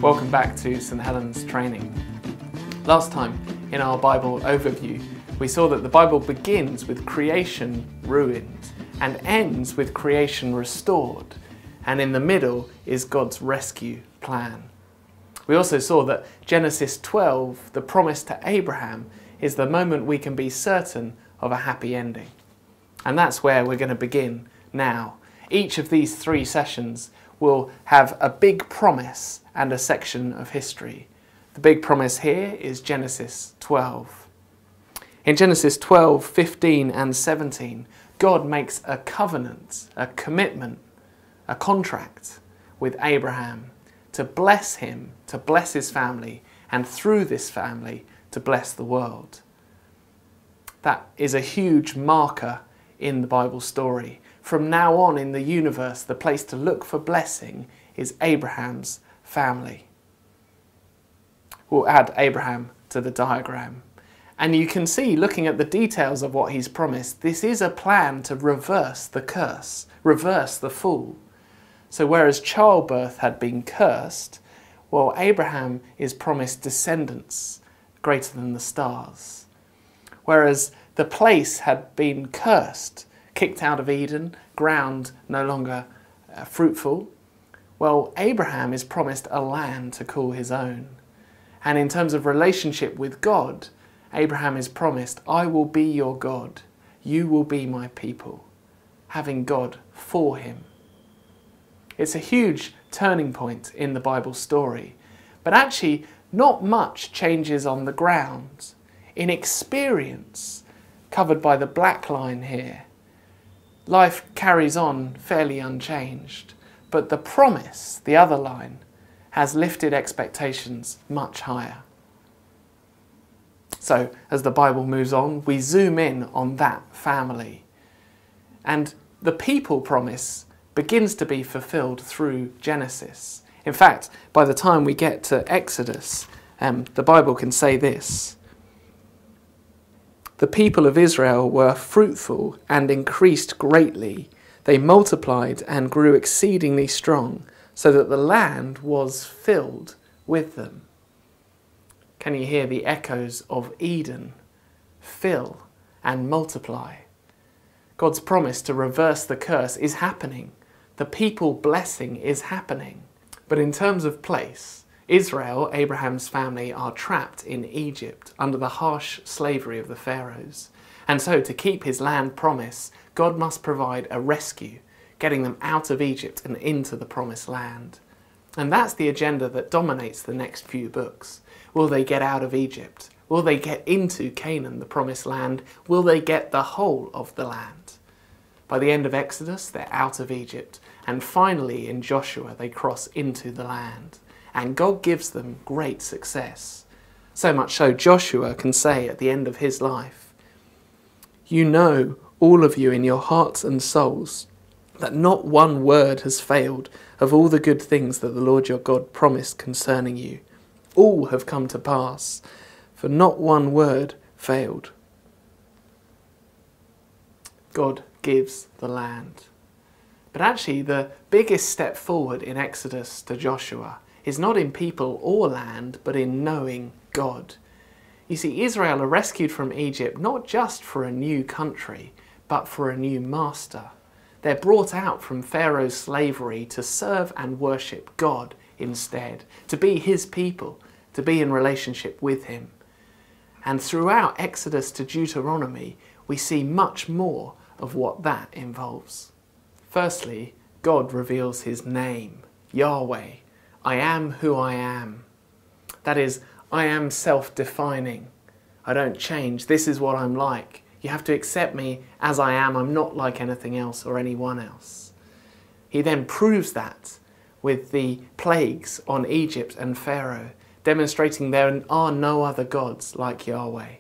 Welcome back to St Helens Training. Last time in our Bible overview we saw that the Bible begins with creation ruined and ends with creation restored, and in the middle is God's rescue plan. We also saw that Genesis 12, the promise to Abraham, is the moment we can be certain of a happy ending. And that's where we're going to begin now. Each of these 3 sessions will have a big promise and a section of history. The big promise here is Genesis 12. In Genesis 12, 15 and 17, God makes a covenant, a commitment, a contract with Abraham to bless him, to bless his family, and through this family to bless the world. That is a huge marker in the Bible story. From now on in the universe, the place to look for blessing is Abraham's family. We'll add Abraham to the diagram. And you can see, looking at the details of what he's promised, this is a plan to reverse the curse, reverse the fall. So whereas childbirth had been cursed, well, Abraham is promised descendants greater than the stars. Whereas the place had been cursed, kicked out of Eden, ground no longer fruitful, well, Abraham is promised a land to call his own. And in terms of relationship with God, Abraham is promised, I will be your God, you will be my people, having God for him. It's a huge turning point in the Bible story, but actually not much changes on the ground. In experience, covered by the black line here, life carries on fairly unchanged, but the promise, the other line, has lifted expectations much higher. So, as the Bible moves on, we zoom in on that family. And the people promise begins to be fulfilled through Genesis. In fact, by the time we get to Exodus, the Bible can say this: the people of Israel were fruitful and increased greatly. They multiplied and grew exceedingly strong, so that the land was filled with them. Can you hear the echoes of Eden? Fill and multiply. God's promise to reverse the curse is happening. The people blessing is happening. But in terms of place, Israel, Abraham's family, are trapped in Egypt under the harsh slavery of the pharaohs. And so to keep his land promise, God must provide a rescue, getting them out of Egypt and into the promised land. And that's the agenda that dominates the next few books. Will they get out of Egypt? Will they get into Canaan, the promised land? Will they get the whole of the land? By the end of Exodus, they're out of Egypt. And finally, in Joshua, they cross into the land. And God gives them great success. So much so, Joshua can say at the end of his life, you know, all of you in your hearts and souls, that not one word has failed of all the good things that the Lord your God promised concerning you. All have come to pass, for not one word failed. God gives the land. But actually, the biggest step forward in Exodus to Joshua is not in people or land, but in knowing God. You see, Israel are rescued from Egypt not just for a new country, but for a new master. They're brought out from Pharaoh's slavery to serve and worship God instead, to be his people, to be in relationship with him. And throughout Exodus to Deuteronomy, we see much more of what that involves. Firstly, God reveals his name, Yahweh. I am who I am. That is, I am self-defining. I don't change. This is what I'm like. You have to accept me as I am. I'm not like anything else or anyone else. He then proves that with the plagues on Egypt and Pharaoh, demonstrating there are no other gods like Yahweh.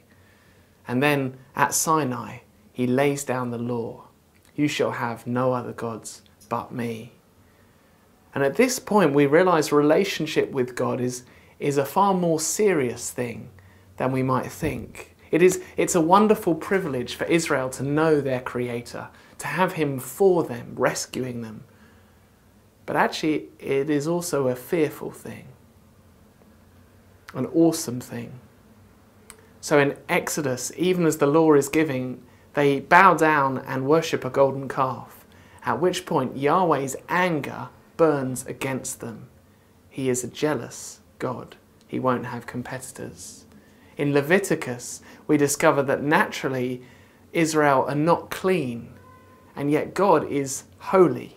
And then at Sinai, he lays down the law. You shall have no other gods but me. And at this point, we realize relationship with God is a far more serious thing than we might think. It's a wonderful privilege for Israel to know their Creator, to have him for them, rescuing them. But actually, it is also a fearful thing. An awesome thing. So in Exodus, even as the law is giving, they bow down and worship a golden calf, at which point Yahweh's anger burns against them. He is a jealous God. He won't have competitors. In Leviticus, we discover that naturally Israel are not clean, and yet God is holy.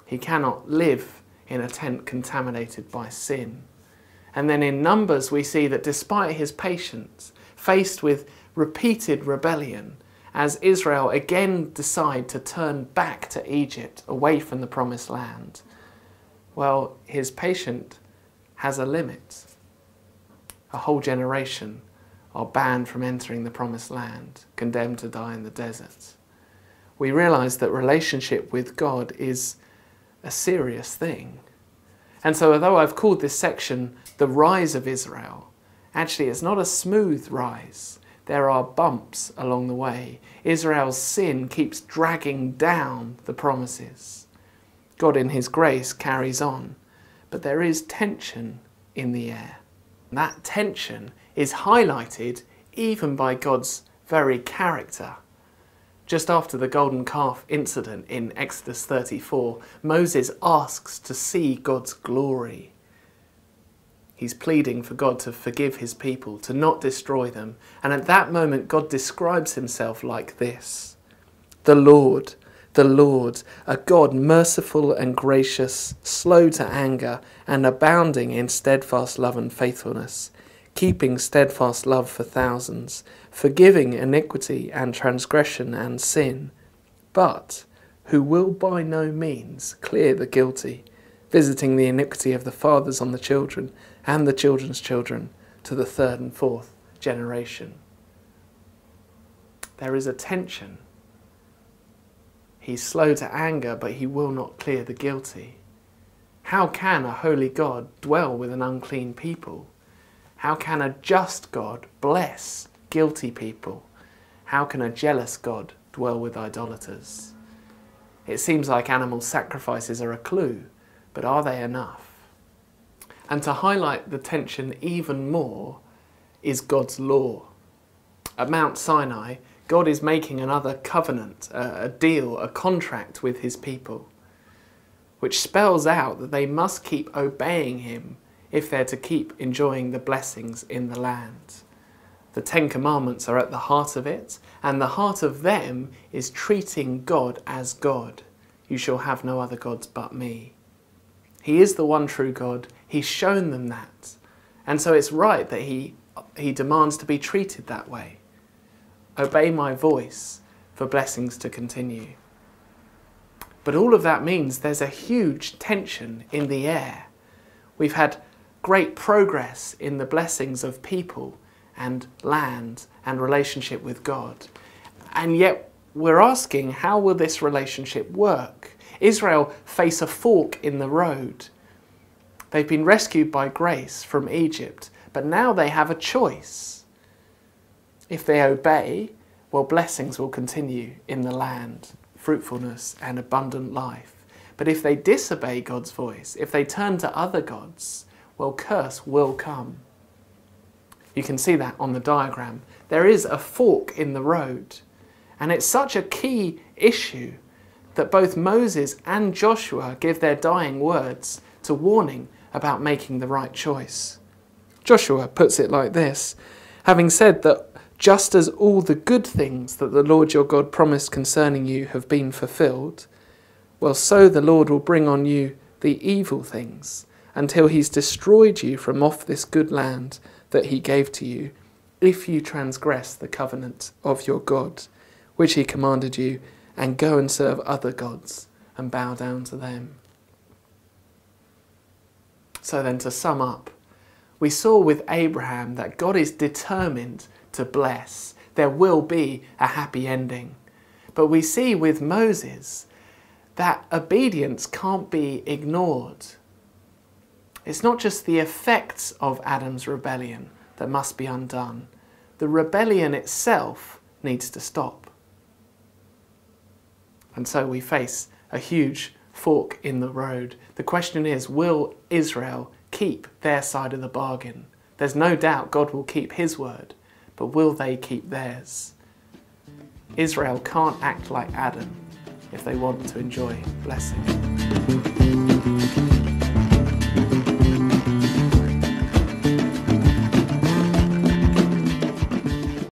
He cannot live in a tent contaminated by sin. And then in Numbers, we see that despite his patience, faced with repeated rebellion, as Israel again decide to turn back to Egypt, away from the promised land, well, his patience has a limit. A whole generation are banned from entering the promised land, condemned to die in the desert. We realize that relationship with God is a serious thing. And so although I've called this section the rise of Israel, actually it's not a smooth rise. There are bumps along the way. Israel's sin keeps dragging down the promises. God in his grace carries on, but there is tension in the air. That tension is highlighted even by God's very character. Just after the golden calf incident in Exodus 34, Moses asks to see God's glory. He's pleading for God to forgive his people, to not destroy them. And at that moment, God describes himself like this: the Lord, a God merciful and gracious, slow to anger, and abounding in steadfast love and faithfulness, keeping steadfast love for thousands, forgiving iniquity and transgression and sin, but who will by no means clear the guilty, visiting the iniquity of the fathers on the children and the children's children to the third and fourth generation. There is a tension. He's slow to anger, but he will not clear the guilty. How can a holy God dwell with an unclean people? How can a just God bless guilty people? How can a jealous God dwell with idolaters? It seems like animal sacrifices are a clue, but are they enough? And to highlight the tension even more is God's law. At Mount Sinai, God is making another covenant, a deal, a contract with his people, which spells out that they must keep obeying him if they're to keep enjoying the blessings in the land. The Ten Commandments are at the heart of it, and the heart of them is treating God as God. You shall have no other gods but me. He is the one true God. He's shown them that. And so it's right that he demands to be treated that way. Obey my voice for blessings to continue. But all of that means there's a huge tension in the air. We've had great progress in the blessings of people and land and relationship with God. And yet we're asking, how will this relationship work? Israel face a fork in the road. They've been rescued by grace from Egypt, but now they have a choice. If they obey, well, blessings will continue in the land, fruitfulness and abundant life. But if they disobey God's voice, if they turn to other gods, well, curse will come. You can see that on the diagram. There is a fork in the road, and it's such a key issue that both Moses and Joshua give their dying words to warning about making the right choice. Joshua puts it like this: having said that just as all the good things that the Lord your God promised concerning you have been fulfilled, well, so the Lord will bring on you the evil things until he's destroyed you from off this good land that he gave to you, if you transgress the covenant of your God, which he commanded you, and go and serve other gods and bow down to them. So then, to sum up, we saw with Abraham that God is determined to bless. There will be a happy ending. But we see with Moses that obedience can't be ignored. It's not just the effects of Adam's rebellion that must be undone. The rebellion itself needs to stop. And so we face a huge fork in the road. The question is, will Israel keep their side of the bargain? There's no doubt God will keep his word, but will they keep theirs? Israel can't act like Adam if they want to enjoy blessing.